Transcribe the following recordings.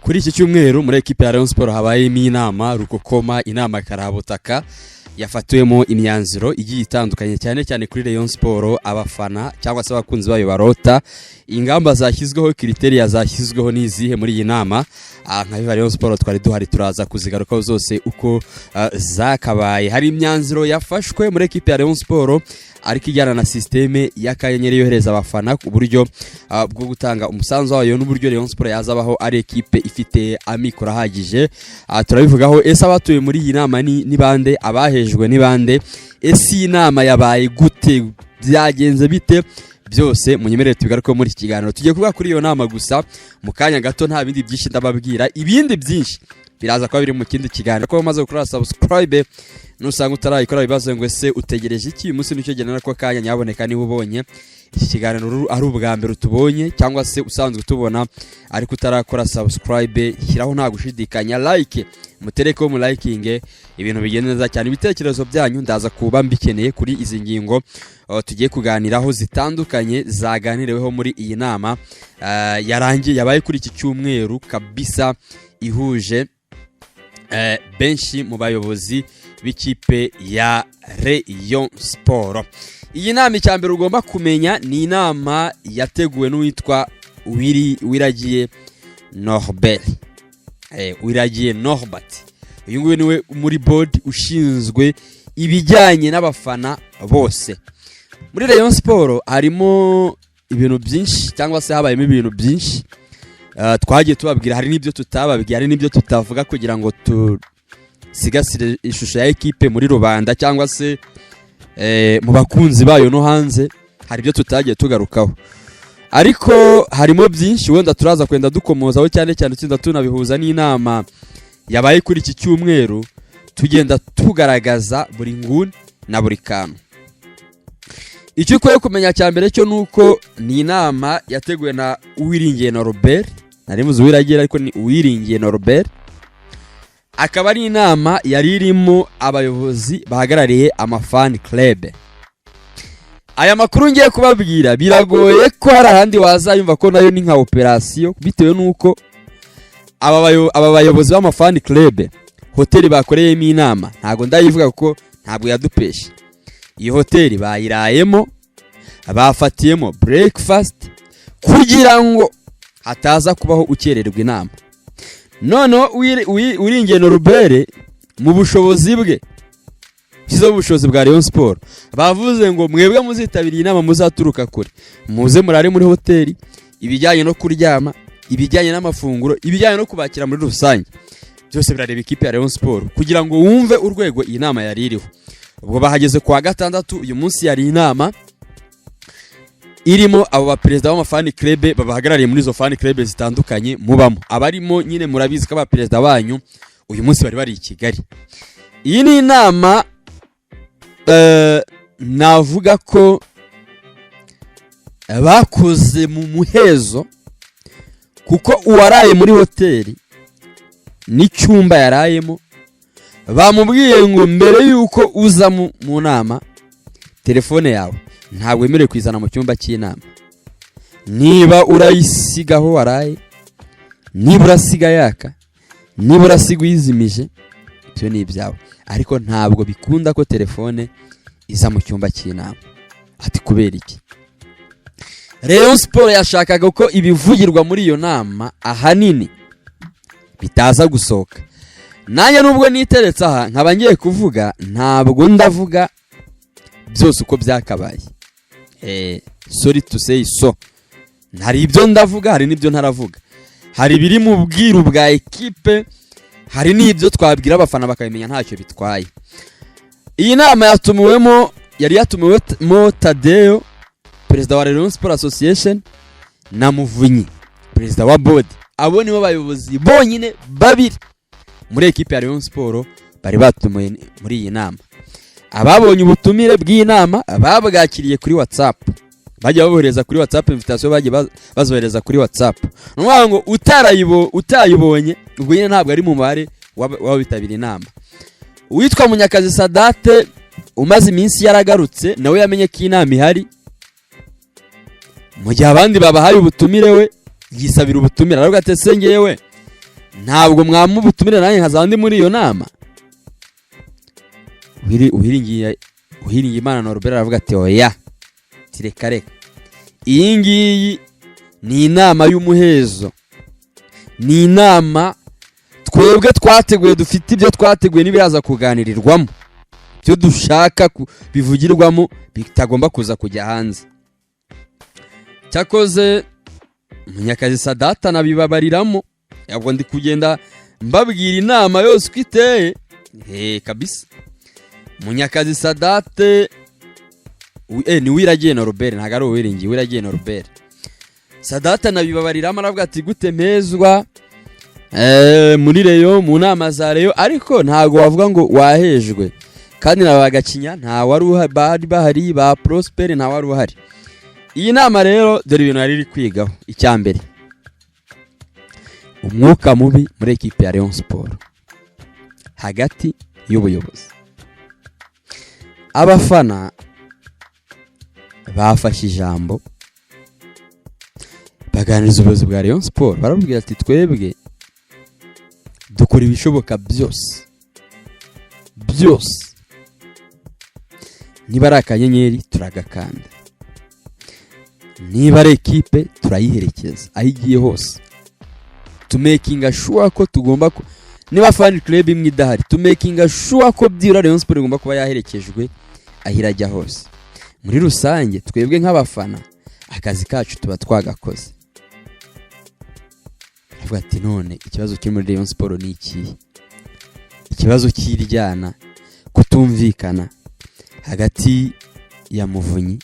Kuri iki cyumweru muri equipe ya Rayon Sport habayemo inama rukokoma inama karabutaka yafatiwemo imyanzuro igiye itandukanye cyane cyane kuri Rayon Sport abafana cyangwa se abakunzi bayo barota ingamba zashyizweho criteria zashyizweho nizihe muri iyi nama nka Rayon Sport twari duhari turaza kuzigarukaho zose uko zakabaye. Hari imyanzuro yafashwe muri equipe ya Rayon Sport ariko ijyana na systeme y'akanyenyeri yohereza abafana ku buryo bwo gutanga umusanzu wayo n'uburyo Rayon Sport yazabaho ari equipe ifite amikoro ahagije. Turabivugaho ese abatuye muri iyi nama ni bande, abahejwe ni bande, ese inama yabaye gute, byagenze bite, byose munyemerere tubigaruke muri iki kiganiro. Tugiye kuvuga kuri iyo nama gusa mu kanya gato, nta bindi byinshi ndababwira, ibindi byinshi biraza kwa biri mu kindi kiganiro. Ko umaze gukora subscribe nusanga utarayikora bibazo ngo ese utegereje iki uyu munsi nicyo genera ko kanya nyaboneka niba ubonye iki kiganiro ari ubwa mbere utubonye cyangwa se usanzwe utubona ariko utarakora subscribe, shyiraho nta gushidikanya like, mutereko mu liking, ibintu bigenda neza cyane. Ibitekerezo byanyu ndaza kuba mbikeneye kuri izi ngingo tugiye kuganiraho zitandukanye zaganiriweho muri iyi nama yarangiye yabaye kuri iki cyumweru kabisa, ihuje benshi mu bayobozi b'ikipe ya Rayon Sport. Iyi nama icyambere ugomba kumenya ni inama yateguwe n'uwitwa Wiragiye Norbert. Wiragiye Norbert uyu nguyu niwe muri board ushinzwe ibijyanye n'abafana bose muri Rayon Sport. Harimo ibintu byinshi cyangwa se habayemo ibintu byinshi twagiye tubabwira, hari n'ibyo tutababwira, hari n'ibyo tutavuga kugira ngo tusigasire ishusho ya equipe muri rubanda cyangwa se mu bakunzi bayo no hanze. Hari ibyo tutagiye tugarukaho ariko harimo byinshi wenda turaza kwenda dukomozaho cyane cyane tsinda tunabihuza n'inama yabaye kuri iki cyumweru, tugenda tugaragaza buri nguni na buri kantu. Icyo ukwiye kumenya cyambere cyo nuko ni inama yateguwe na Uwiringiye Norbert, narimuze Uwiragiye ariko ni Uwiringiye Norbert. Akaba ari inama yari irimo abayobozi bahagarariye amafan club. Aya makuru ngiye kubabwira biragoye ko hari ahandi wazayumva ko nayo ni nka operation, bitewe nuko aba bayobozi b'amafan club hoteli bakoreyemo inama ntago ndayivuga kuko ntabwo yadupeshe. Iyi hoteli bayirayemo, bafatiyemo breakfast kugira ngo hataza kubaho ukererwa inama. Noneho Uwiringiye Norbert mu bushobozi bwe kizo ubushobozi bwa Rayon Sport bavuze ngo mwebwe muzitabira inama muzaturuka kure, muze murare muri hoteli, ibijyanye no kuryama, ibijyanye n'amafunguro, ibijyanye no kubakira muri rusange, byose birareba ikipe ya Rayon Sport kugira ngo wumve urwego iyi nama yari iriho. Ubwo bahageze kwa gatandatu uyu munsi yari inama irimo abo ba president b'amafani club babahagarariye muri zo fan club zitandukanye mubamo. Abarimo nyine murabizi ko aba president banyu uyu munsi bari i Kigali. Iyi ni inama navuga ko bakoze mu muhezo, kuko uwaraye muri hoteli n'icyumba yarayemo bamubwiye ngo mbere yuko uza mu nama telefone yawe ntabwo wemerewe kwizana mu cyumba cy'inama. Niba urayisigaho waraye, niba urasiga yaka, niba urasiga uyizimije, byo ni ibyawe, ariko ntabwo bikunda ko telefone iza mu cyumba cy'inama. Ati kubera iki? Rayon Sport yashakaga ko ibivugirwa muri iyo nama ahanini bitaza gusohoka. Nanjye nubwo niteretse aha nkaba ngiye kuvuga, ntabwo ndavuga byose uko byakabaye. Sorry to say so. Hari ibyo ndavuga, hari n'ibyo ntaravuga. Hari biri mu bwiru bwa equipe, hari n'ibyo twabwira abafana bakabimenya ntacyo bitwaye. Iyi nama yari yatumiwemo Tadeo, president wa Rayon Sport Association, na Muvunyi, president wa board. Abo nibo bayobozi bonyine babiri muri equipe ya Rayon Sport bari batumiwe muri iyi nama. Ababonye ubutumire bw'inama babwakiriye kuri WhatsApp, bajya babohereza kuri WhatsApp, invitation bajya bazohereza kuri WhatsApp. Numva ngo utayibonye ubwo nyine ntabwo ari mu mubare wabitabira inama. Uwitwa Munyakazi Sadate umaze iminsi yaragarutse nawe yamenye ko inama ihari, mu gihe abandi babahaye ubutumire we yisabira ubutumire. Aravuga ati sengeyewe ntabwo mwamubutumire nanjye nkaza ndi muri iyo nama. Uhiringiye Imana Norbert aravuga ati oya tireka iyi ngiyi ni inama y'umuhezo, ni inama twebwe twateguye, dufite ibyo twateguye n'ibiraza kuganirirwamo, byo dushaka bivugirwamo bitagomba kuza kujya hanze. Cyakoze Munyakazi Sadata nabibabariramo, yabwo ndi kugenda mbabwira inama yose kwiteye kabisa. Munyakazi Sadate ni Wiragiye Norbert, ntago ari Uwiringiye, Wiragiye Norbert. Sadata nabibabariramo aravuga ati gute mpezwa muri Reyo mu nama za Reyo, ariko ntago wavuga ngo wahejwe, kandi nabagacinya nta wari bari bahari, ba Prosper nta wari uhari. Iyi nama rero dore ibintu ari kwigaho. Icyambere, umwuka mubi muri equipe ya Rayon Sport hagati y'ubuyobozi. Abafana bafashe ijambo baganiriza ubuyobozi bwa Rayon Sport, barabwira ati twebwe dukora ibishoboka byose niba ari akanyenyeri turagakanda, niba ari equipe turayiherekeza aho igiye hose, to making sure ko tugomba niba fan club imwe idahari, to making sure ko byira Rayon Sport igomba kuba yaherekejwe ahirajya hose. Muri rusange twebwe nk'abafana akazi kacu tuba twagakoze. Avuga ati none ikibazo kiri muri Rayon Sport ni iki? Ikibazo kiryana, kutumvikana hagati ya Muvunyi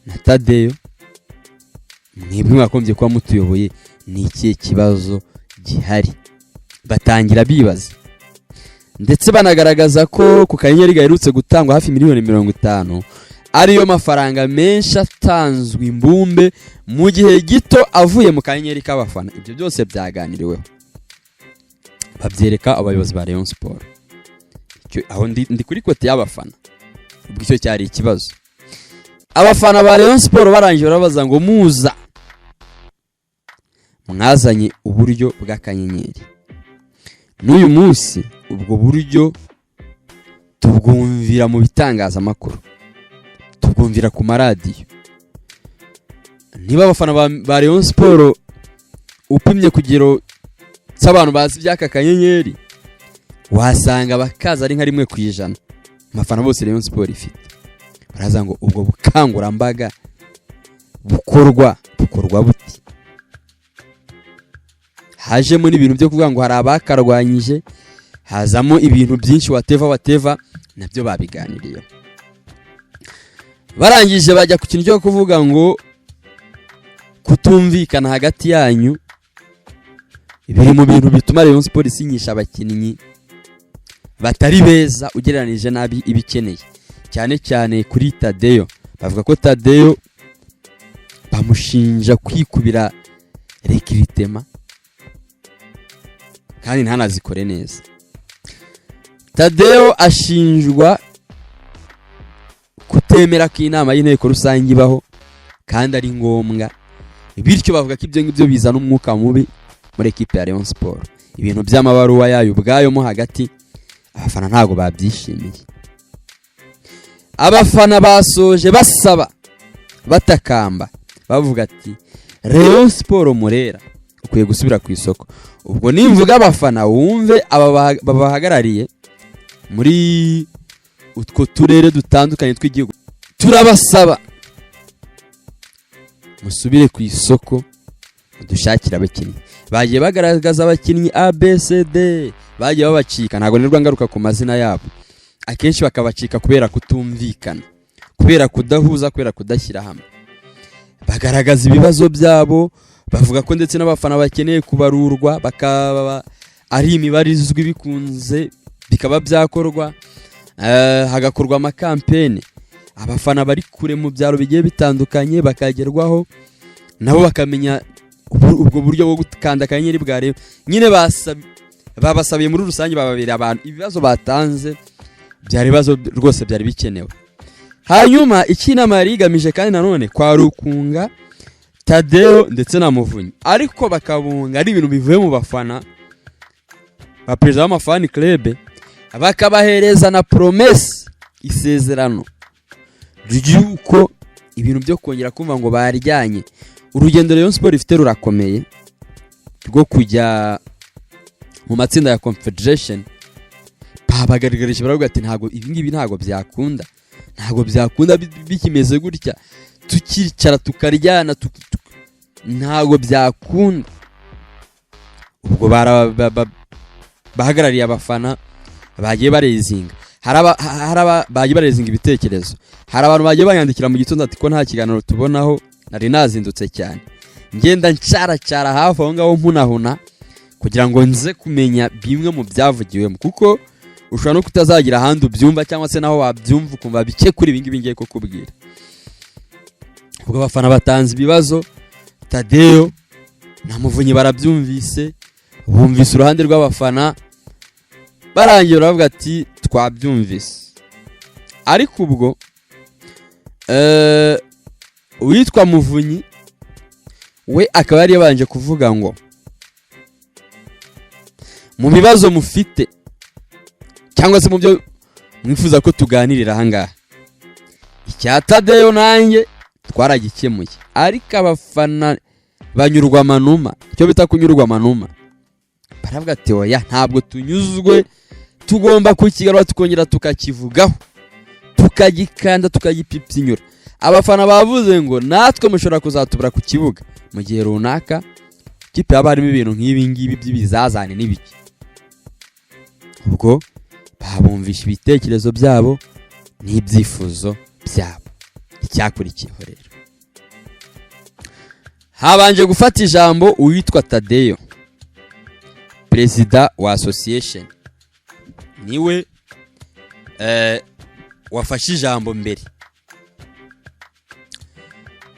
na Tadeyo, mwebwe mwakombye kuba mutuyoboye, ni iki kibazo gihari? Batangira bibaza ndetse banagaragaza ko ku kanyenyeri gaherutse gutangwa hafi miliyoni 50 ariyo mafaranga menshi atanzwe imbumbe mu gihe gito avuye mu kanyenyeri k'abafana. Ibyo byose byaganiriweho, babyereka abayobozi ba Rayon Sport. Aho ndi kuri kote y'abafana, ubwo icyo cyari ikibazo. Abafana ba Rayon Sport barangije barabaza ngo muza mwazanye uburyo bw'akanyenyeri, n'uyu munsi ubwo buryo tubwumvira mu bitangazamakuru, tubwumvira ku maradiyo. Niba abafana ba Rayon Sport upimye kugero cy'abantu bazi by'aka kanyenyeri, wasanga bakaza ari nka 1% abafana bose Rayon Sport ifite. Baraza ngo ubwo bukangurambaga bukorwa buti? Hajemo n'ibintu byo kuvuga ngo hari abakarwanyije, hazamo ibintu byinshi whatever nabyo babiganiriye. Barangije bajya ku kintu cyo kuvuga ngo kutumvikana hagati yanyu biri mu bintu bituma Rayon Sport isinyisha abakinnyi batari beza ugereranije nabi ibikeneye, cyane cyane kuri Tadeyo. Bavuga ko Tadeyo bamushinja kwikubira recruitment kandi ntanazikore neza. Tadeyo ashinjwa kutemera ko inama y'inteko rusange ibaho kandi ari ngombwa, bityo bavuga ko ibyo ngibyo bizana umwuka mubi muri equipe ya Rayon Sport. Ibintu by'amabaruwa yayo ubwayo mo hagati abafana ntago babyishimiye. Abafana basoje basaba batakamba bavuga ati Rayon Sport Murera ukwiye gusubira ku isoko. Ubwo nimvuga abafana wumve babahagarariye muri utwo turere dutandukanye tw'igihugu, turabasaba musubire ku isoko dushakira abakinnyi. Bagiye bagaragaza abakinnyi ABCD, bagiye babacika, ntago nirwa ngaruka ku mazina yabo. Akenshi bakabacika kubera kutumvikana, kubera kudahuza, kubera kudashyira hamwe. Bagaragaza ibibazo byabo, bavuga ko ndetse n'abafana bakeneye kubarurwa, bakaba ari imibarizwa bikunze bikaba byakorwa, hagakorwa amakampene. Abafana bari kure mu byaro bigiye bitandukanye bakagerwaho, nabo bakamenya ubwo buryo bwo gukanda akanyenyeri bwa Rayon. Nyine babasabiye muri rusange, bababera abantu ibibazo batanze byari bibazo rwose byari bikenewe. Hanyuma ikinama yari igamije kandi nanone kwa rukunga Tadeyo ndetse na Muvunyi, ariko bakabunga ari ibintu bivuye mu bafana ba perezida w'amafani club bakabahereza na promesse isezerano ry'uko ibintu byo kongera kumva ngo baryanye. Urugendo Rayon Sport ifite rurakomeye rwo kujya mu matsinda ya Confederation. Babagaragarije baravuga ati ntago ibingibi ntago byakunda, ntago byakunda bikimeze gutya tukicara tukaryana ntago byakunda. Ubwo bahagarariye abafana bagiye barezinga, bagiye barezinga ibitekerezo. Hari abantu bagiye banyandikira mu gitondo ati ko nta kiganiro tubonaho, nari nazindutse cyane ngenda ncara hafi aho ngaho mpunahuna kugira ngo nze kumenya bimwe mu byavugiwemo, kuko ushobora no kutazagira ahandi ubyumva cyangwa se naho wabyumva ukumva bike kuri ibingibi ngiye kukubwira. Ubwo abafana batanze ibibazo, Tadeo na Muvunyi barabyumvise, bumvise uruhande rw'abafana, barangiye baravuga ati twabyumvise. Ariko ubwo uwitwa Muvunyi we akaba yari yabanje kuvuga ngo mu bibazo mufite cyangwa se mu byo mwifuza ko tuganirira ahangaha, icya Tadeo nanjye twaragikemuye, ariko abafana banyurwa amanuma, icyo bita kunyurwa amanuma, baravuga ati oya ntabwo tunyuzwe, tugomba kukigarura tukongera tukakivugaho tukagikanda tukagipipyinyura. Abafana bavuze ngo natwe mushobora kuzatubura ku kibuga mu gihe runaka kipe yaba harimo ibintu nk'ibi ngibi by'ibizazane n'ibiki. Ubwo babumvisha ibitekerezo byabo n'ibyifuzo byabo. Icyakurikiyeho rero, habanje gufata ijambo uwitwa Tadeo, perezida wa association, niwe wafashe ijambo mbere.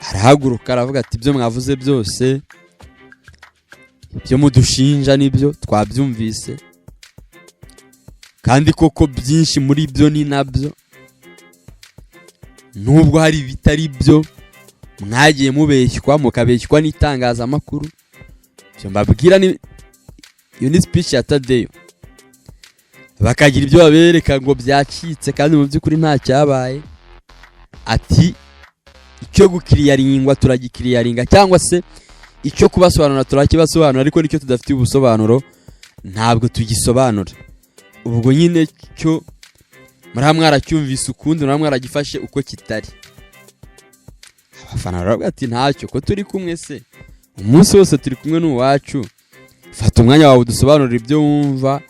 Arahaguruka aravuga ati ibyo mwavuze byose, ibyo mudushinja nibyo twabyumvise, kandi koko byinshi muri byo ni nabyo, nubwo hari bitari byo mwagiye mubeshywa mukabeshywa n'itangazamakuru. Cyo mbabwira ni iyo ni speech ya Tadeo, bakagira ibyo babereka ngo byacitse kandi mu by'ukuri nta cyabaye. Ati icyo gukiriyaringwa turagikiriyaringa, cyangwa se icyo kubasobanura turakibasobanura, ariko nicyo tudafite ubusobanuro ntabwo tugisobanura. Ubwo nyine cyo mwaracyumvise ukundi mwaragifashe uko kitari. Abafana baravuga ati ntacyo ko turi kumwe se, umunsi wose turi kumwe n'uwacu, fata umwanya wawe udusobanurira ibyo wumva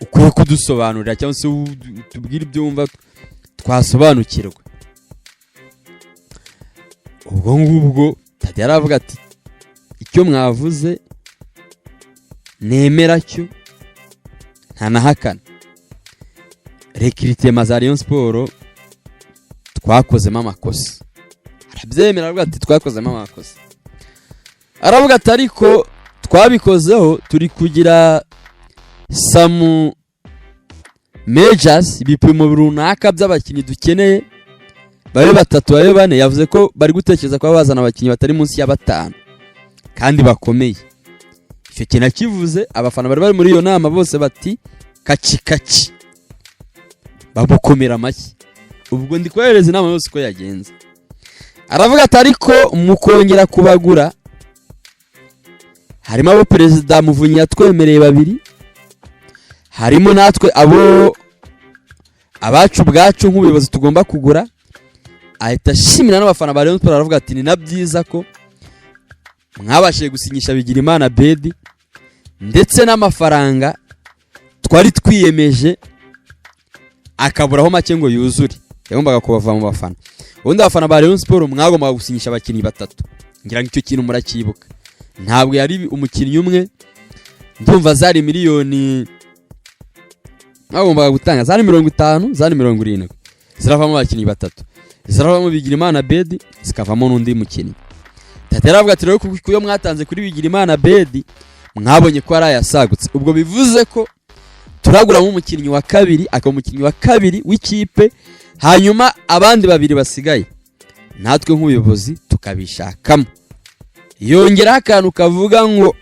ukwiye kudusobanurira, cyangwa se tubwire ibyo wumva twasobanukirwa. Ubwo ngubwo Tadeo aravuga ati icyo mwavuze nemera cyo nta nahakana. Recruitment za Rayon Sport twakozemo amakosa, arabyemera aravuga ati twakozemo amakosa. Aravuga ati ariko twabikozeho turi kugira some measures, ibipimo runaka by'abakinnyi dukeneye babe batatu babe bane. Yavuze ko bari gutekereza ko bazana abakinnyi batari munsi ya 5 kandi bakomeye. Icyo kintu kivuze abafana bari muri iyo nama bose bati kaci babukomera amashyi. Ubwo ndi kohereza inama yose ko yagenze. Aravuga ati ariko mukongera kubagura harimo abo perezida Muvunyi yatwemereye 2, harimo natwe abo abacu bwacu nk'ubuyobozi tugomba kugura. Ahita shimira n'abafana ba Rayon Sport, aravuga ati ni nabyiza ko mwabashije gusinyisha Bigirimana Bedi, ndetse n'amafaranga twari twiyemeje akaburaho make ngo yuzure, yagombaga kubava mu bafana. Ubundi abafana ba Rayon Sport mwagombaga gusinyisha abakinnyi 3, ngira ngo icyo kintu murakibuka. Ntabwo yari umukinnyi umwe, ndumva zari miliyoni mwagombaga gutanga, zari 50 zari 70, ziravamo abakinnyi 3, ziravamo Bigirimana Bedi, zikavamo n'undi mukinnyi. Tadeo aravuga ati rero kuyo mwatanze kuri Bigirimana Bedi mwabonye ko ari ayasagutse. Ubwo bivuze ko turagura mu mukinnyi wa kabiri, akaba umukinnyi wa kabiri w'ikipe, hanyuma abandi 2 basigaye natwe nk'ubuyobozi tukabishakamo. Yongera akantu kavuga ngo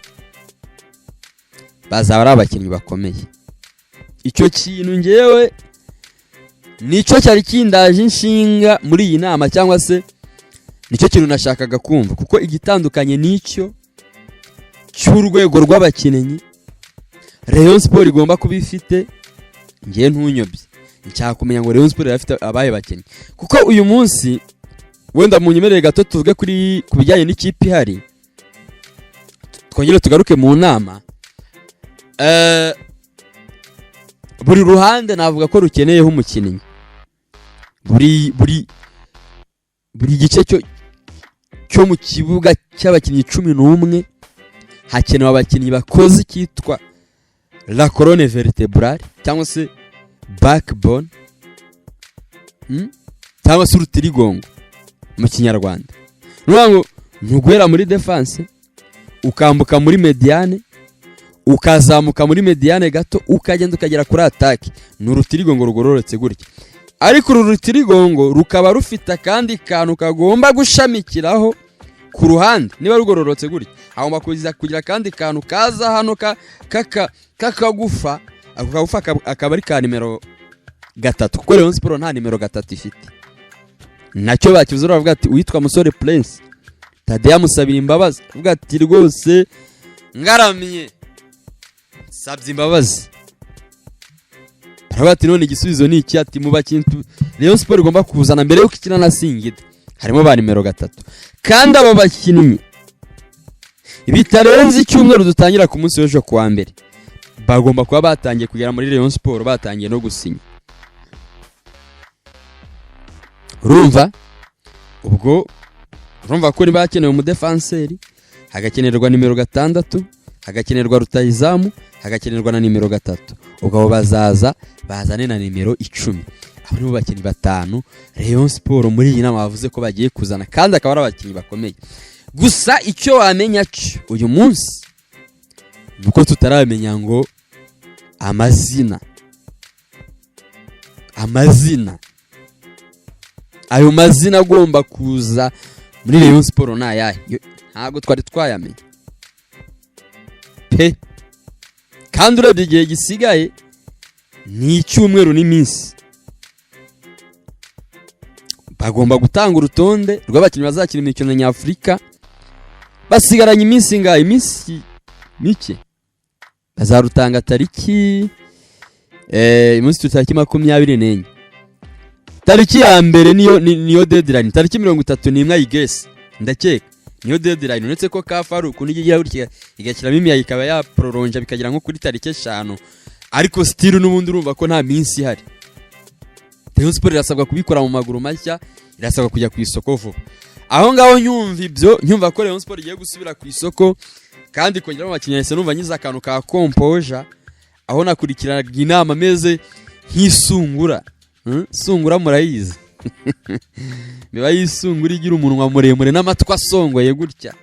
bazaba ari abakinnyi bakomeye. Icyo kintu ngewe nicyo cyari kindaje inshinga muri iyi nama, cyangwa se nicyo kintu nashakaga kumva, kuko igitandukanye nicyo cy'urwego rw'abakinnyi Rayon Sport igomba kuba ifite, ngiye ntunyobye nshaka kumenya ngo Rayon Sport irafite abaye bakinnyi. Kuko uyu munsi wenda mu nyemerere gato tuvuge kuri kubijyanye n'ikipe ihari, twongere tugaruke mu nama. Buri ruhande navuga ko rukeneyeho umukinnyi, buri gice cyo mu kibuga cy'abakinnyi 11 hakenewe abakinnyi bakoze cyitwa la colonne vertébrale cyangwa se backbone, cyangwa se urutirigongo mu kinyarwanda. Nurango ntugwera muri defense, ukambuka muri mediane, ukazamuka muri mediane gato, ukagenda ukagera kuri attaque. N'urutirigongo rugororotse gutya, ariko uru rutirigongo rukaba rufite kandi kantu kagomba gushamikiraho ku ruhande. Niba rugororotse gutya, agomba kugira kandi kantu kaza hano kakagufa, ako kagufa akaba ari ka nimero 3, kuko Rayon Sport nta nimero 3 ifite. Nacyo bakivuze bavuga ati witwa Musore Prince Tadea musabira imbabazi, avuga ati rwose ngaramye sabye imbabazi. Baravuga ati none igisubizo ni iki? Ati mu bakintu Rayon Sport igomba kuzana mbere yo kukina na Singida harimo ba nimero 3, kandi abo bakinnyi bitarenze icyumweru dutangira ku munsi w'ejo kuwa mbere bagomba kuba batangiye kugera muri Rayon Sport, batangiye no gusinya. Urumva ubwo urumva ko niba hakenewe umudefenseri, hagakenerwa nimero 6, hagakenerwa rutayizamu, hagakenerwa na nimero 3, ubwo bazaza bazane na nimero 10. Abo nibo bakinnyi 5 Rayon Sport muri iyi nama bavuze ko bagiye kuzana, kandi akaba ari abakinnyi bakomeye. Gusa icyo wamenya cyo uyu munsi nuko tutaramenya ngo amazina ayo mazina agomba kuza muri Rayon Sport na yahe, ntago twari twayamenya pe. Kandi urebye igihe gisigaye ni icyumweru n'iminsi, bagomba gutanga urutonde rw'abakinnyi bazakina imikino nyafurika. Basigaranye iminsi ngahe, iminsi mike. Bazarutanga tariki umunsi tutariki 24, tariki ya mbere niyo deadline, tariki 31 ayigese ndakeka niyo deadline. Uretse ko kafaru kunigira gutya igashyiramo imiyaga ikaba ya prolonge bikagira nko kuri tariki 5, ariko still n'ubundi urumva ko nta minsi ihari. Rayon Sport irasabwa kubikora mu maguru mashya, irasabwa kujya ku isoko vuba. Aho ngaho nyumva ko Rayon Sport igiye gusubira ku isoko, kandi kongeramo abakinnyi ese numva nyiza akantu ka composure, aho nakurikirana inama ameze nk'isungura. Sungura murayizi biba yisungura igira umunwa muremure n'amatwi asongoye gutya.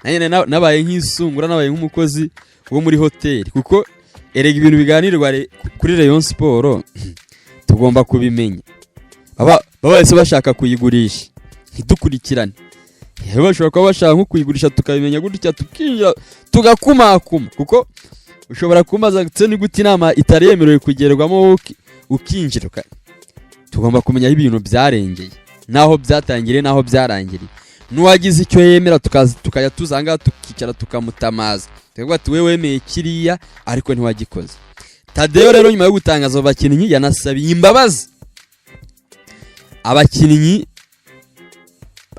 Nanye nabaye nk'isungura, nabaye nk'umukozi wo muri hoteli, kuko erega ibintu biganirwa kuri Rayon Sport tugomba kubimenya. Baba bashaka kuyigurisha ntidukurikirane, bashobora kuba bashaka nko kuyigurisha tukabimenya gutya tukinjira tugakumakuma, kuko ushobora kumaza gutse ni guti inama itaremerewe kugerwamo ukinjira. Tugomba kumenya ibintu byarengeye, naho byatangiriye naho byarangiriye. Nuwagize icyo yemera tukajya tuzanga tukicara tukamutamaza, tukavuga ati wewe wemeye kiriya ariko ntiwagikoze. Tadeo rero nyuma yo gutangaza abakinnyi yanasabiye imbabazi abakinnyi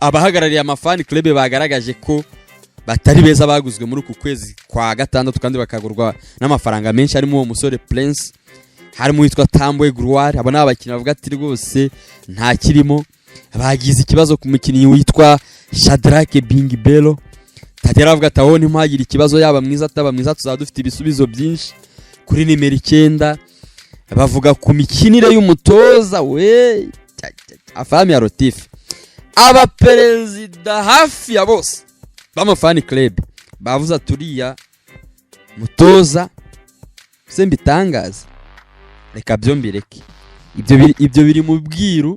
abahagarariye amafani club bagaragaje ko batari beza baguzwe muri uku kwezi kwa gatandatu, kandi bakagurwa n'amafaranga menshi. Harimo uwo Musore Prince, harimo witwa Tambwe Gloire. Abo n'abakinnyi bavuga ati rwose nta kirimo. Bagize ikibazo ku mukinnyi witwa Shadrack Bingbelo. Tadera avuga ati aho ntimuhagira ikibazo, yaba mwiza ataba mwiza tuzaba dufite ibisubizo byinshi. Kuri nimero 9 bavuga ku mikinire y'umutoza we afami ya Rotif. Aba perezida hafi ya bose b'amafani club bavuza turiya mutoza sembi tangaza, reka byo mbireke. Ibyo biri mu bwiru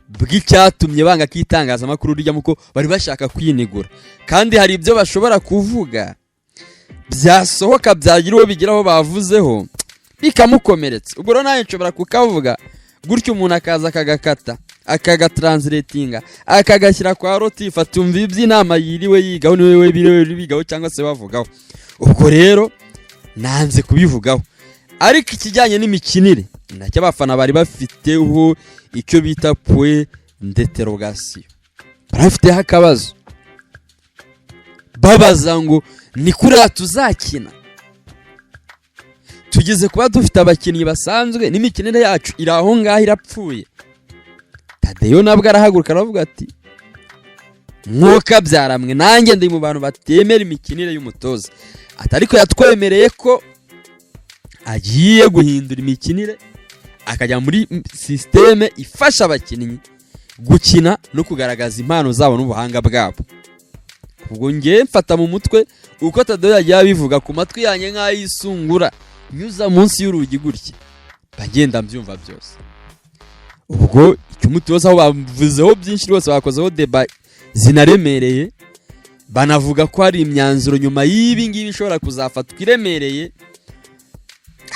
bw'icyatumye banga kitangaza makuru rijya muko bari bashaka kwinigura, kandi hari ibyo bashobora kuvuga byasohoka byagira uwo bigiraho bavuzeho bikamukomeretsa. Ubwo rero nawe nshobora kukavuga gutyo umuntu akaza akagakata akagatranslatinga akagashyira kwa rotif atumva iby'inama yiriwe yigaho niwe biriwe bigaho cyangwa se bavugaho. Ubwo rero nanze kubivugaho. Ariko ikijyanye n'imikinire nacyo abafana bari bafiteho icyo bita point d'interrogation, barafiteho akabazo babaza ngo ni kuri tuzakina tugeze kuba dufite abakinnyi basanzwe n'imikinire yacu iri aho ngaho irapfuye. Tadeyo nabwo arahaguruka aravuga ati mwuka byaramwe nanjye ndi mu bantu batemera imikinire y'umutoza, atariko yatwemereye ko agiye guhindura imikinire akajya muri systeme ifasha abakinnyi gukina no kugaragaza impano zabo n'ubuhanga bwabo. Ubwo ngiye mfata mu mutwe uko Tadeyo yagiye abivuga ku matwi yanye nk'ayisungura nyuza munsi y'urugi gutya bagenda mbyumva byose. Ubwo icyo umutoza aho bavuzeho byinshi rwose bakozeho deba zinaremereye, banavuga ko hari imyanzuro nyuma y'ibi ngibi ishobora kuzafatwa iremereye,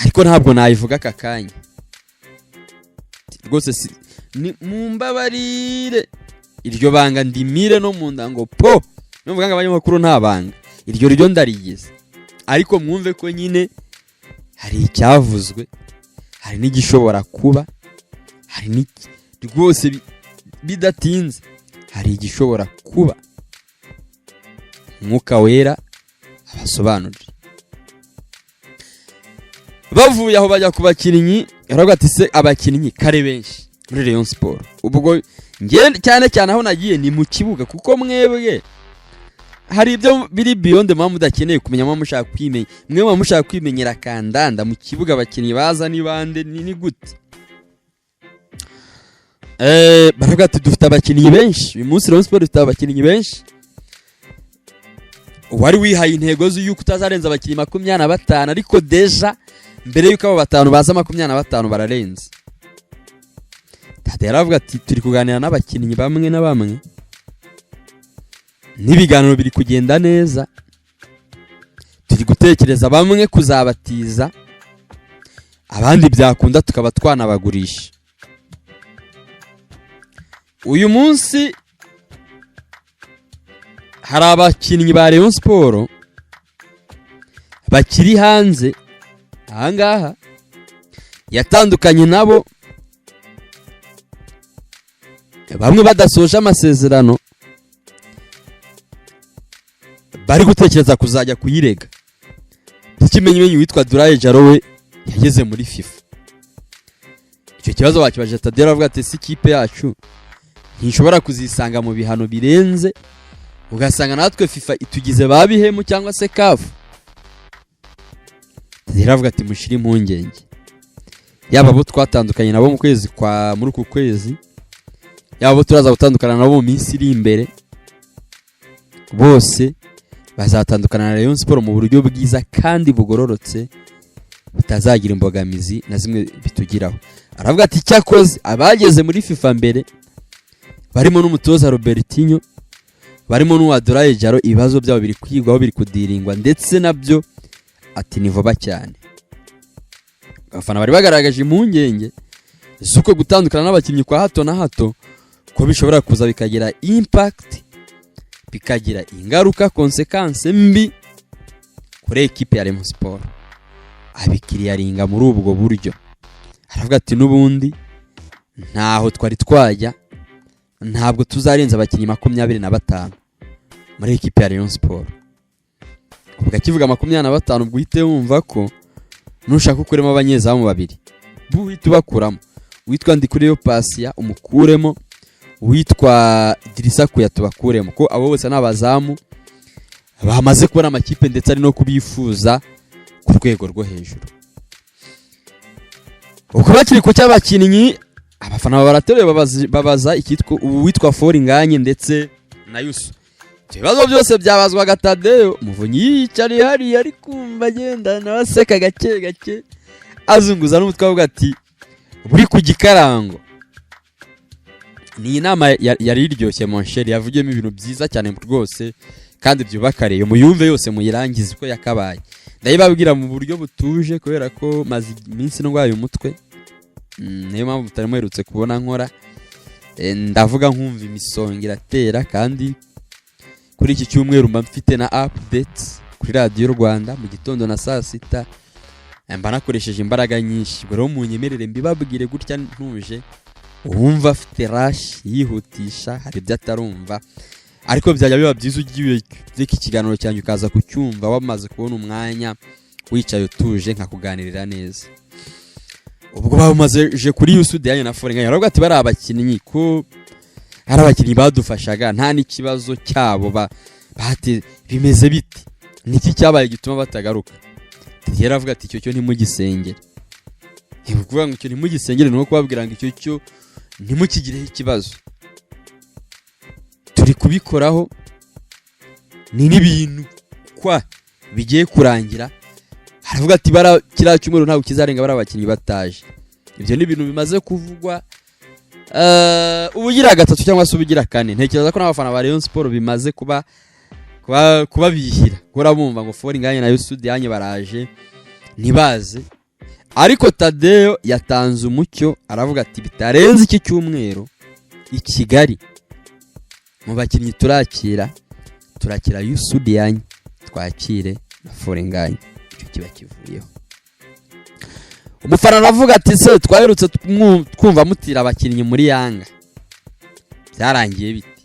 ariko ntabwo nayivuga aka kanya rwose. Ni mumbabarire iryo banga ndimire no mu ndango po n'umuganga abanyamakuru nta banga iryo ryo ndarigize, ariko mwumve ko nyine hari icyavuzwe, hari n'igishobora kuba, hari rwose bidatinze hari igishobora kuba. Mwuka wera abasobanurira. Bavuye aho bajya ku bakinnyi, yaravuga ati se abakinnyi kare benshi muri Rayon Sport. Ubwo cyane cyane aho nagiye ni mu kibuga, kuko mwebwe hari ibyo biri beyond mama mudakeneye kumenya, mama mushaka kwimenya, mwe mushaka kwimenyera kandanda mu kibuga abakinnyi baza ni bande ni gute. Baravuga ati dufite abakinnyi benshi uyu munsi, Rayon Sport dufite abakinnyi benshi. Wari wihaye intego z'uko utazarenza abakinnyi 25, ariko deja mbere yuko abo batanu baza 25 bararenze. Tadeyo aravuga ati turi kuganira n'abakinnyi bamwe na bamwe, n'ibiganiro biri kugenda neza, turi gutekereza bamwe kuzabatiza, abandi byakunda tukaba twanabagurisha. Uyu munsi hari abakinnyi ba Rayon Sport bakiri hanze ahangaha yatandukanye nabo, bamwe badasoje amasezerano bari gutekereza kuzajya kuyirega. Ikimenyimenyi witwa Duraye Jaro we yageze muri FIFA. Icyo kibazo bakibaje Tadeyo aravuga ati si ikipe yacu ntishobora kuzisanga mu bihano birenze, ugasanga natwe FIFA itugize babihemu cyangwa se CAF. Tadeyo aravuga ati mushire impungenge, yaba bo twatandukanye nabo mu kwezi kwa muri uku kwezi, yaba bo turaza gutandukana nabo mu minsi iri imbere, bose bazatandukana na Rayon Sport mu buryo bwiza kandi bugororotse butazagira imbogamizi na zimwe bitugiraho. Aravuga ati cyakoze abageze muri FIFA mbere barimo n'umutoza Robertinho, barimo n'uwa Duraye Jaro, ibibazo byabo biri kwigwaho biri kudiringwa, ndetse nabyo ati ni vuba cyane. Abafana bari bagaragaje impungenge z'uko gutandukana n'abakinnyi kwa hato na hato ko bishobora kuza bikagira impact, bikagira ingaruka consequence mbi kuri equipe ya Rayon Sport. Abikiriyaringa muri ubwo buryo. Aravuga ati n'ubundi ntaho twari twajya, ntabwo tuzarenza abakinnyi 25 muri equipe ya Rayon Sport. Ubwo akivuga 25 ubwo uhite wumva ko nushaka ukuremo abanyezamu babiri buhita bakuramo witwa Ndikureyo Pasia umukuremo, witwa Idrissa Kuya tubakuremo, ko abo bose n'abazamu bamaze kubona amakipe ndetse ari no kubifuza ku rwego rwo hejuru. Uko bakiri ku cy'abakinnyi, abafana barateruye babaza ikitwa uwitwa Foringanye ndetse na Yusu. Ibibazo byose byabazwaga Tadeyo, Muvunyi yicari hari ari kumva agenda nabaseka gake gake azunguza n'umutwe avuga ati buri ku gikarango. Ni inama yari iryoshye mon cher, yavugiyemo ibintu byiza cyane rwose kandi byubaka Rayon muyumve yose muyirangize uko yakabaye. Ndayibabwira mu buryo butuje kubera ko maze iminsi ndwaye umutwe, niyo mpamvu mutari muherutse kubona nkora. Ndavuga nkumva imisonga iratera, kandi kuri iki cyumweru mba mfite na update kuri Radio Rwanda mu gitondo na saa 6, mba nakoresheje imbaraga nyinshi. Rero munyemerere mbibabwire gutya ntuje, wumva afite rush yihutisha hari ibyo atarumva, ariko byajya biba byiza ugiye iki kiganiro cyanyu ukaza kucyumva wamaze kubona umwanya wicaye utuje nkakuganirira neza. Ubwo bamaze kuri Yusudiyanye na Foringanya baravuga ati bari abakinnyi ko hari abakinnyi badufashaga nta n'ikibazo cyabo bahati bimeze biti, niki cyabaye gituma batagaruka. Yaravuga ati icyo cyo ntimugisengere, kuvuga ngo icyo ntimugisengere no kubabwira ngo icyo cyo ntimukigireho ikibazo, turi kubikoraho ni n'ibintu kwa bigiye kurangira. Aravuga ati bara kira cyumweru ntabwo kizarenga bari abakinnyi bataje. Ibyo ni ibintu bimaze kuvugwa ubugira gatatu cyangwa se ubugira kane. Ntekereza ko n'abafana ba Rayon Sport bimaze kuba bihira kora bumva ngo Foringanya na Yusudiyanye baraje ntibaze. Ariko Tadeo yatanze umucyo aravuga ati bitarenze iki cyumweru i Kigali mu bakinnyi turakira Yusudiyanye twakire na Foringanya, icyo kiba kivuyeho. Umufana aravuga ati se twaherutse twumva mutira abakinnyi muri Yanga byarangiye biti,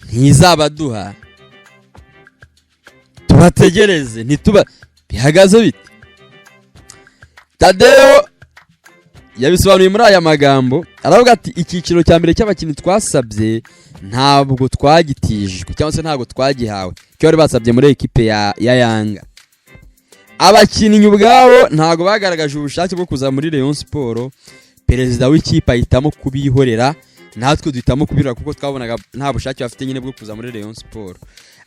ntizabaduha tubategereze ntituba bihagaze biti. Tadeo yabisobanuye muri aya magambo aravuga ati icyiciro cya mbere cy'abakinnyi twasabye ntabwo twagitijwe cyangwa se ntabwo twagihawe, cyo bari basabye muri equipe ya Yanga. Abakinnyi ubwabo ntabwo bagaragaje ubushake bwo kuza muri Rayon Sport, perezida w'ikipe ahitamo kubihorera, natwe duhitamo kubirira kuko twabonaga nta bushake bafite nyine bwo kuza muri Rayon Sport.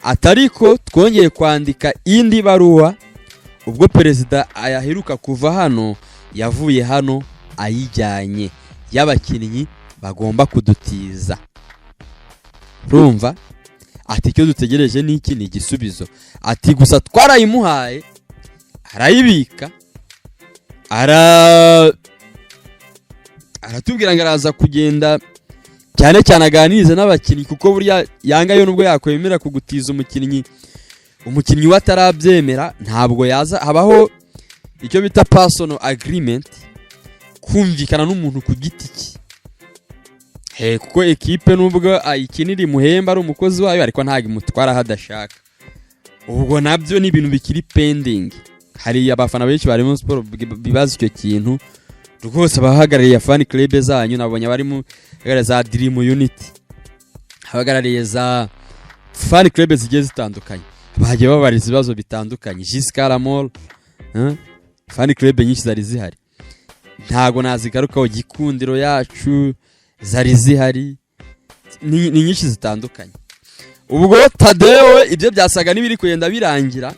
Atariko twongeye kwandika indi baruwa ubwo perezida ayaheruka kuva hano, yavuye hano ayijyanye y'abakinnyi bagomba kudutiza. Urumva ati icyo dutegereje niki ni igisubizo. Ati gusa twarayimuhaye arayibika, aratubwira ngo araza kugenda cyane cyane aganirize n'abakinnyi, kuko burya Yanga yo nubwo yakwemera kugutiza umukinnyi watarabyemera ntabwo yaza. Habaho icyo bita personal agreement, kumvikana n'umuntu ku giti cye, kuko equipe nubwo ayikinira imuhemba ari umukozi wayo ariko ntabwo imutwara hadashaka. Ubwo nabyo ni ibintu bikiri pending. Hari abafana benshi ba Rayon Sport bibaza icyo kintu rwose. Abahagarariye fan club zanyu nabonye bari mu za Dream Unity, abahagarariye za fan club zigiye zitandukanye bagiye babariza ibibazo bitandukanye. Giscard Mall fan club nyinshi zari zihari, ntago nazigarukaho. Gikundiro yacu zari zihari, ni nyinshi zitandukanye. Ubwo Tadeo ibyo byasaga n'ibiri kugenda birangira,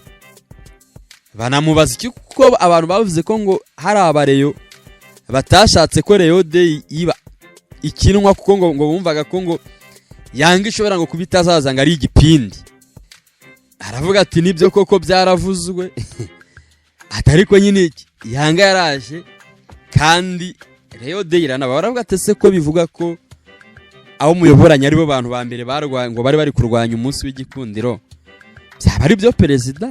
banamubaza iki kuko abantu bavuze ko ngo hari abareyo batashatse ko Rayon Day iba ikinwa, kuko ngo bumvaga ko ngo Yanga ishobora ngo kubitazaza ngo ari igipindi. Aravuga ati nibyo koko byaravuzwe atariko nyine Yanga yaraje kandi Rayon Day iranaba. Baravuga ati se ko bivuga ko aho muyoboranya aribo bantu ba mbere barwanye ngo bari kurwanya umunsi w'igikundiro, byaba ari byo perezida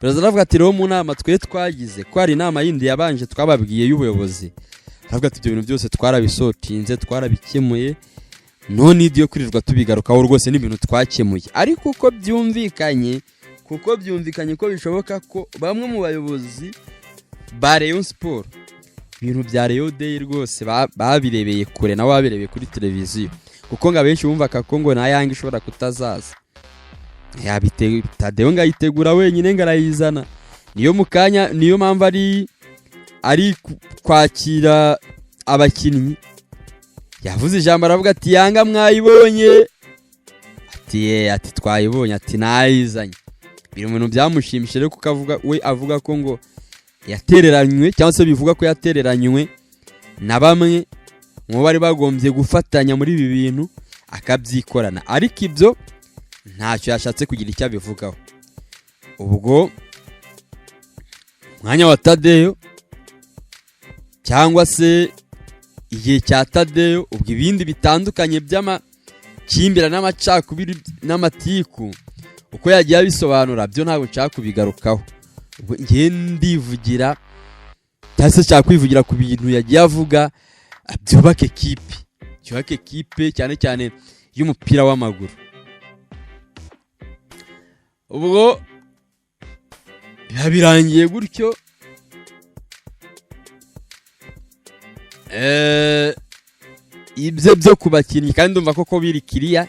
aravuga ati rero mu nama twagize ko ari inama yindi yabanje twababwiye y'ubuyobozi. Aravuga ati ibyo bintu byose twarabisotinze twarabikemuye, none idiyo kurirwa tubigarukaho rwose n'ibintu twakemuye. Ariko uko byumvikanye ko bishoboka ko bamwe mu bayobozi ba Rayon Sport ibintu bya Rayon Day rwose babirebeye kure na babirebeye kuri televiziyo, kuko ngo abenshi bumvaga ko ngo na Yanga ishobora kutazaza. Tadeo ngayitegura wenyine ngarayizana, niyo mukanya niyo mpamvu ari kwakira abakinnyi. Yavuze ijambo aravuga ati Yanga mwayibonye, ati twayibonye, ati nayizanye. Biri mu bintu byamushimishije rero kuko avuga ko ngo yatereranywe cyangwa se bivuga ko yatereranywe na bamwe mu bari bagombye gufatanya muri ibi bintu akabyikorana, ariko ibyo ntacyo yashatse kugira icyo abivugaho. Ubwo umwanya wa Tadeyo cyangwa se igihe cya Tadeyo, ubwo ibindi bitandukanye by'amakimbirane n'amacakubiri n'amatiku uko yagiye abisobanura byo ntabwo nshaka kubigarukaho. Ubwo ngiye ndivugira cyangwa se nshaka kwivugira ku bintu yagiye avuga byubaka ekipe cyane cyane y'umupira w'amaguru. Ubwo birangiye gutyo, ibyo byo ku bakinnyi kandi ndumva koko biri kiriya,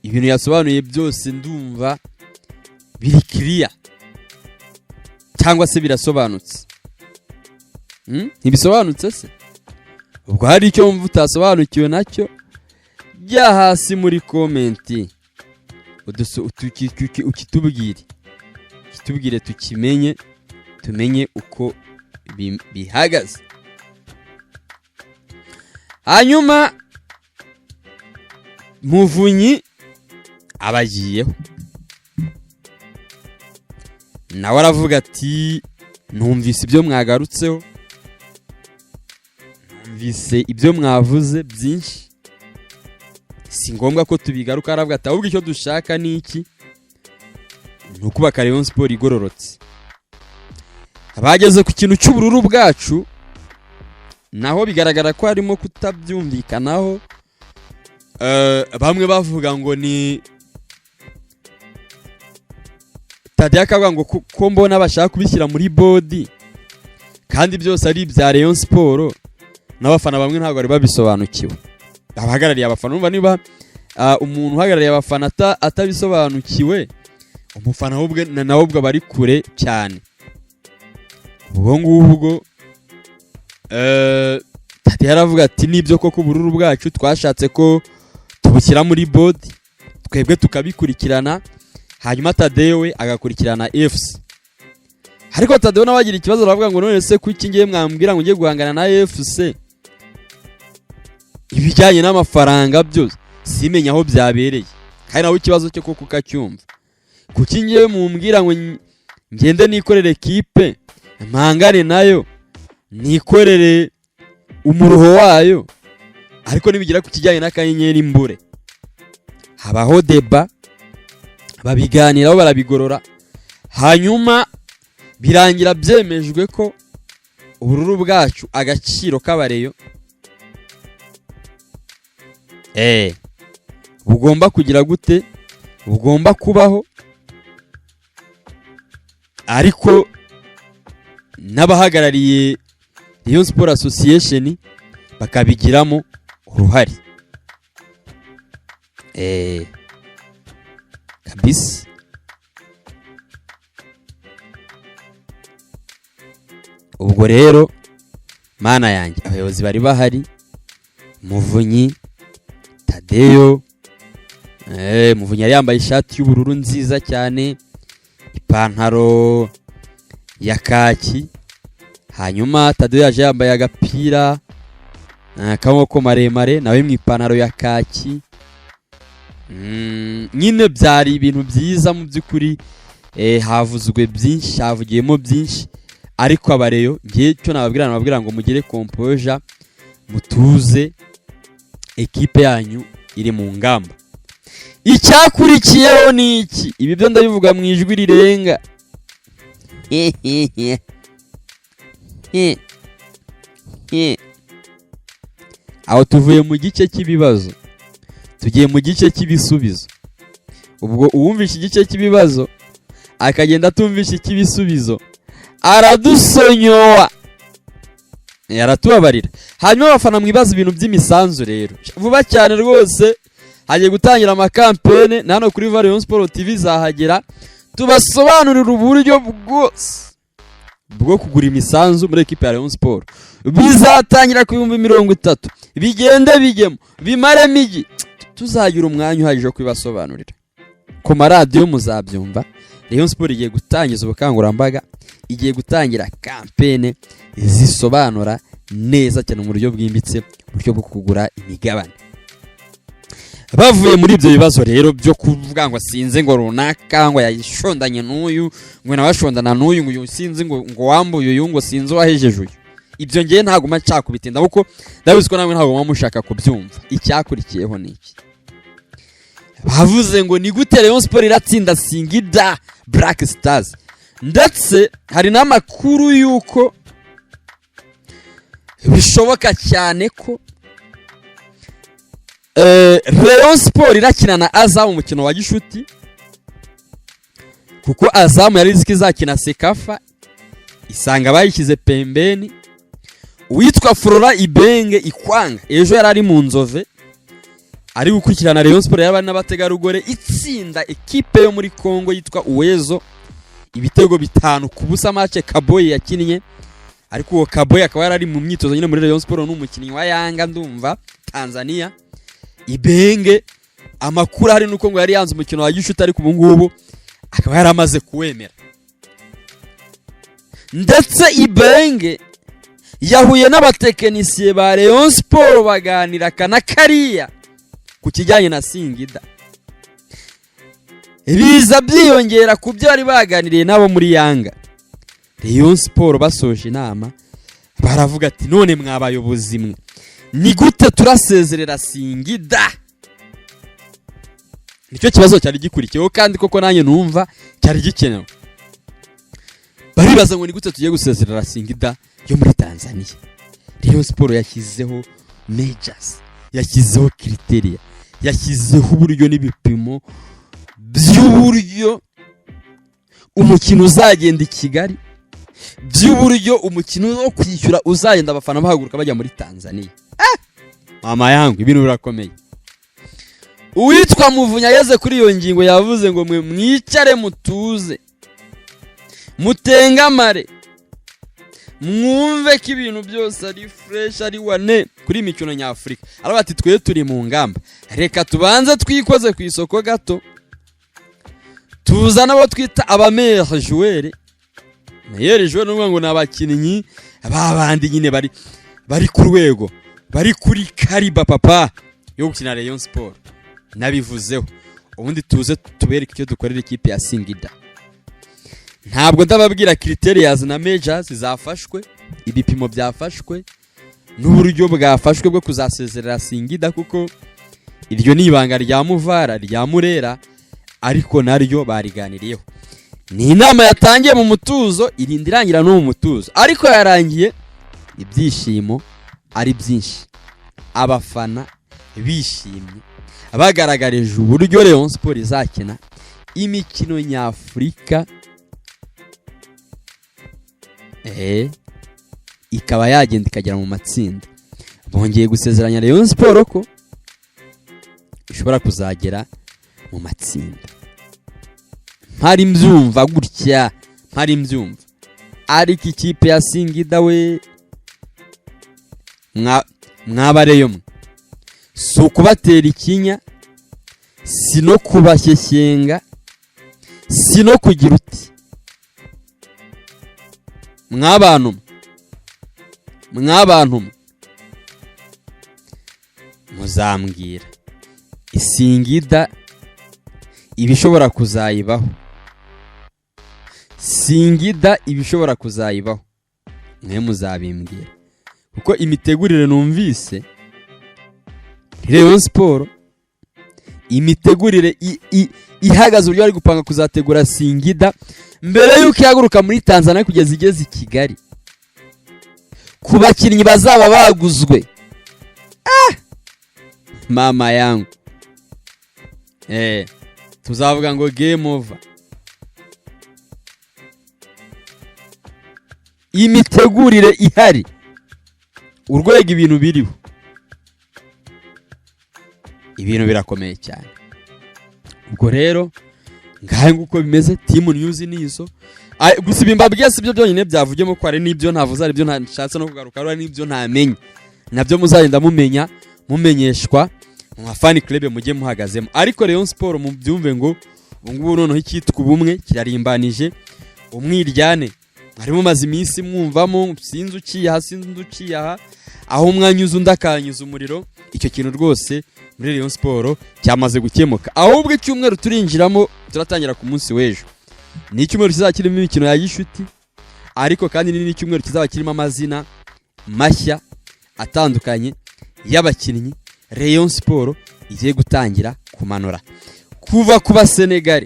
ibintu yasobanuye byose ndumva biri kiriya cyangwa se birasobanutse. Ntibisobanutse se? Ubwo hari icyo wumva utasobanukiwe nacyo, jya hasi muri komenti ukitubwire tumenye uko bihagaze. Hanyuma Muvunyi abagiyeho nawe aravuga ati numvise ibyo mwagarutseho, numvise ibyo mwavuze byinshi, si ngombwa ko tubigaruka. Aravuga ati ahubwo icyo dushaka ni iki? Ni ukubaka Rayon Sport igororotse. Abageze ku kintu cy'ubururu bwacu naho bigaragara ko harimo kutabyumvikanaho. Bamwe bavuga ngo ni Tadeyo akavuga ngo ko mbona bashaka kubishyira muri bodi kandi byose ari ibya Rayon Sport, n'abafana bamwe ntabwo bari babisobanukiwe. Abahagarariye abafana, umva niba umuntu uhagarariye abafana atabisobanukiwe, umufana nawe ubwo bari kure cyane. Ubwo ngubwo Tadeyo aravuga ati nibyo koko ubururu bwacu twashatse ko tubushyira muri bodi, twebwe tukabikurikirana, hanyuma Tadeyo we agakurikirana FC. Ariko Tadeyo nawe agira ikibazo, aravuga ngo none se kuki ngiye mwambwira ngo ngiye guhangana na FC, ibijyanye n'amafaranga byose simenya aho byabereye, kandi nawe ikibazo cyo koko ukacyumva. Kuki ngiye mumbwira ngo ngende nikorere ekipe mpangane nayo, nikorere umuruho wayo, ariko nibigira ku kijyanye n'akanyenyeri mbure. Habaho deba, babiganiraho barabigorora, hanyuma birangira byemejwe ko ubururu bwacu agaciro k'abareyo bugomba kugira gute, bugomba kubaho, ariko n'abahagarariye Rayon Sport Association bakabigiramo uruhare. Kabisa. Ubwo rero mana yanjye, abayobozi bari bahari, Muvunyi, Tadeyo, Muvunyi yari yambaye ishati y'ubururu nziza cyane, ipantaro ya kaki, hanyuma Tadeyo yaje yambaye agapira k'amaboko maremare nawe mu ipantaro ya kaki. Nyine byari ibintu byiza mu by'ukuri, havuzwe byinshi, havugiyemo byinshi, ariko abareyo ngiye cyo nababwira ngo mugire composure, mutuze, ekipe yanyu iri mu ngamba. Icyakurikiyeho ni iki? Ibi byo ndabivuga mu ijwi rirenga. Aho tuvuye mu gice cy'ibibazo tugiye mu gice cy'ibisubizo. Ubwo uwumvisha igice cy'ibibazo akagenda atumvisha icy'ibisubizo aradusonyoa, yaratubabarira. Hanyuma abafana mwibaza ibintu by'imisanzu rero vuba cyane rwose, hagiye gutangira amakampene nano kuri Rayon Sport TV zahagera, tubasobanurira uburyo bwose bwo kugura imisanzu muri ekipe ya Rayon Sport. Bizatangira ku 30,000, bigende bigemo, bimare migi, tuzagira umwanya uhagije kwibasobanurira ku maradiyo, muzabyumva. Rayon Sport igiye gutangiza ubukangurambaga, igiye gutangira kampene zisobanura neza cyane mu buryo bwimbitse, uburyo bwo kugura imigabane. Bavuye muri ibyo bibazo rero byo kuvuga ngo sinze ngo runaka ngo yashondanye n'uyu ngo nabashondana n'uyu ngo sinze ngo wambuye uyu ngo sinze wahejeje uyu, ibyo ngiye ntago macaka bitinda kuko ndabizi ko namwe ntago mushaka kubyumva. Icyakurikiyeho ni iki? Bavuze ngo ni gute Rayon Sport iratsinda Singida Black Stars, ndetse hari n'amakuru yuko bishoboka cyane ko Rayon Sport irakina na Azam umukino wa gishuti, kuko Azam yari iziki izakina Sekafa isanga bayishyize pembeni. Uwitwa Flora Ibenge Ikwanga ejo yari ari mu Nzove ari gukurikirana Rayon Sport y'abana n'abategarugori itsinda ekipe yo muri Kongo yitwa Uwezo ibitego 5 ku busa match Kaboyi yakinnye, ariko uwo Kaboyi akaba yari mu myitozo nyine muri Rayon Sport n'umukinnyi wa Yanga ndumva Tanzania. Ibenge amakuru hari nuko ngo yari yanze umukino wa gishuti, ariko ubu ngubu akaba yaramaze kuwemera. Ndetse Ibenge yahuye n'abatekinisiye ba Rayon Sport baganira kana kariya ku kijyanye na Singida, biza byiyongera ku byo bari baganiriye nabo muri Yanga. Rayon Sport basoje inama baravuga ati none mwabayobozi mwe ni gute turasezerera Singida? Nicyo kibazo cyari gikurikiyeho kandi koko nanjye numva cyari gikenewe. Baribaza ngo ni gute tugiye gusezerera Singida yo muri Tanzania. Rayon Sport yashyizeho measures, yashyizeho criteria, yashyizeho uburyo n'ibipimo by'uburyo umukino uzagenda i Kigali, by'uburyo umukino wo kwishyura uzagenda abafana bahaguruka bajya muri Tanzania. Mama yangu ibintu birakomeye. Uwitwa Muvunya yeze kuri iyo ngingo yavuze ngo mwe mwicare mutuze mutengamare mwumve ko ibintu byose ari fresh ari wane kuri imikino nyafurika. Arabati twe turi mu ngamba, reka tubanze twikoze ku isoko gato tuzana abo twita abameilleur joueur. Meilleur joueur n'ubwo ngo nabakinnyi babandi nyine bari ku rwego, bari kuri kariba papa yo gukina Rayon Sport. Nabivuzeho ubundi tuze tubereke icyo dukorera ikipe ya Singida. Ntabwo ndababwira criterias na measures zafashwe, ibipimo byafashwe n'uburyo bwafashwe bwo kuzasezerera Singida, kuko iryo ni ibanga rya Muvara rya Murera, ariko naryo bariganiriyeho. Ni inama yatangiye mu mutuzo irindirangira no mu mutuzo, ariko yarangiye ibyishimo ari byinshi, abafana bishimye bagaragarije uburyo Rayon Sport izakina imikino nyafurika, ikaba yagenda ikagera mu matsinda. Bongeye gusezeranya Rayon Sport ko ishobora kuzagera mu matsinda. Mpari mbyumva gutya, mpari mbyumva, ariko ikipe ya Singida we mwabareyo mwe si ukubatera ikinya, si no kubashyenga, si no kugira uti mwabantu muzambwira Singida ibishobora kuzayibaho. Singida ibishobora kuzayibaho mwe muzabimbwira, kuko imitegurire numvise Rayon Sport imitegurire ihagaze uburyo ari gupanga kuzategura Singida mbere yuko yaguruka muri Tanzania kugeza igeze i Kigali ku bakinnyi bazaba baguzwe. Mama yangu tuzavuga ngo game over. Imitegurire ihari, urwego ibintu biriho, ibintu birakomeye cyane. Ubwo rero ngahe nguko bimeze, team news nizo. Gusa ibimbabwiye si byo byonyine byavugemo ko ari nibyo ntavuze, ari byo ntashatse no kugaruka, ari nibyo ntamenye, nabyo muzagenda mumenyeshwa mu fan club mujye muhagazemo. Ariko Rayon Sport mu byumve ngo ubungubu noneho icyitwa ubumwe kirarimbanije, umwiryane harimo maze iminsi mwumvamo sinzi uciyaha aho umwanya uza undi akanyuza umuriro. Icyo kintu rwose muri Rayon Sport cyamaze gukemuka, ahubwo icyumweru turinjiramo turatangira ku munsi w'ejo ni icyumweru kizaba kirimo imikino ya gishuti, ariko kandi ni icyumweru kizaba kirimo amazina mashya atandukanye y'abakinnyi Rayon Sport igiye gutangira kumanura kuva ku Basenegal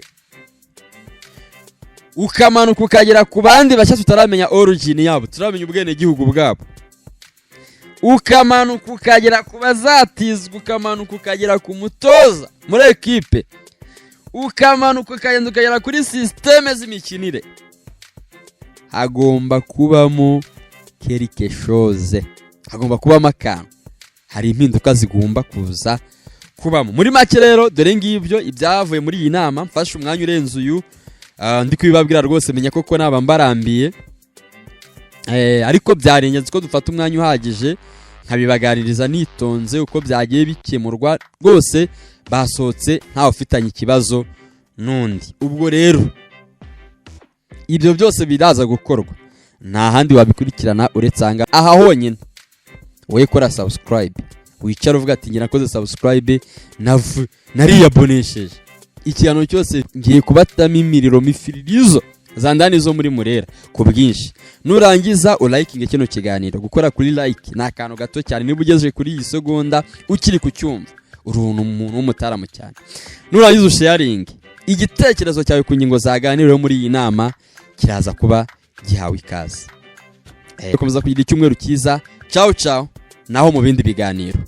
ukamanuka ukagera ku bandi bashya tutaramenya origin yabo, turamenya ubwene gihugu bwabo, ukamanuka ukagera ku bazatizwa, ukamanuka ukagera ku mutoza muri equipe, ukamanuka ukagera kuri systeme z'imikinire. Hagomba kubamo quelque chose, hagomba kubamo akantu, hari impinduka zigomba kuza kubamo. Muri make rero dore ngibyo ibyavuye muri iyi nama. Mfashe umwanya urenze uyu ndi kubibabwira rwose, menya koko naba mbarambiye, ariko byarengeje ko dufata umwanya uhagije nkabibagaririza nitonze uko byagiye bikemurwa. Rwose basohotse nta ufitanye ikibazo nundi. Ubwo rero ibyo byose biraza gukorwa, nta handi wabikurikirana uretse aha honyine. Wowe kora subscribe, wicara uvuga ati ngira nakoze subscribe nariyabonesheje, ikiganiro cyose ngiye kubatamo imiriro mifiririzo zandani zo muri Murera ku bwinshi. Nurangiza ulayikinge kino kiganiro, gukora kuri like ni akantu gato cyane, niba ugejeje kuri iyi segonda ukiri ku cyumva uruntu umuntu w'umutaramu cyane. Nurangiza usharing igitekerezo cyawe ku ngingo zaganiriwe muri iyi nama, kiraza kuba gihawe ikaze. Komeza kugira icyumweru cyiza. Ciao naho mu bindi biganiro.